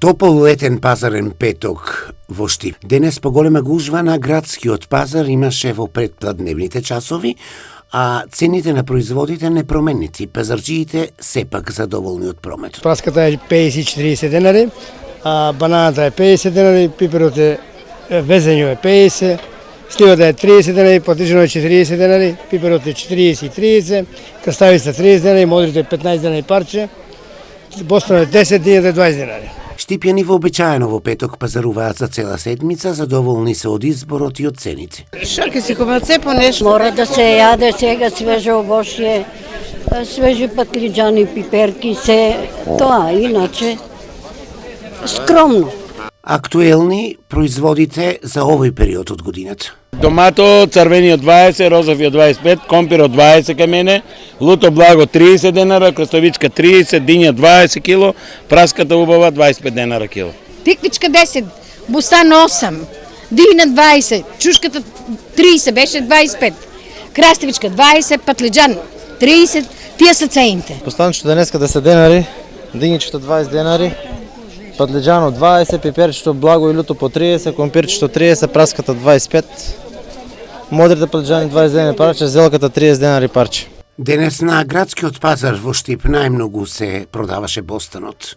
Топол летен пазарен петок во Штип. Денес поголема гужва на градскиот пазар имаше во предпладневните часови, а цените на производите непроменети. Пазарджиите сепак задоволни од прометот. Праската е 50-40 денари, а бананата е 50 денари, пиперот е везењо е 50, сливата е 30 денари, патичено е 40 денари, пиперот е 40-30, краставица 30 денари, модрите е 15 денари парче, бостон е 10, дијата е 20 денари. Штипјани вообичаено во петок пазаруваат за цела седмица, задоволни се од изборот и од цените. Што ќе си купат се по нешто? Мора да се јаде сега свежо овошје, свежи патлиџани, пиперки, се тоа, иначе скромно. Актуелни производите за овој период од годината. Томато црвениот 20, розовиот 25, компирот 20 кај мене, луто благо 30 денара, крстовичка 30, диња 20 кило, праската убава 25 денара кило. Тиквичка 10, бустан 8, дина 20, чушката 30, беше 25, краставичка 20, патлиџан 30, тие се цените. Бустанчето денеска 10 денари, дињичето 20 денари, патлиџано 20, пиперчето благо и луто по 30, компирчето 30, праската 25, модрите патлиџани 20 денари парче, зелката 30 денари парче. Денес на градскиот пазар во Штип најмногу се продаваше бостанот.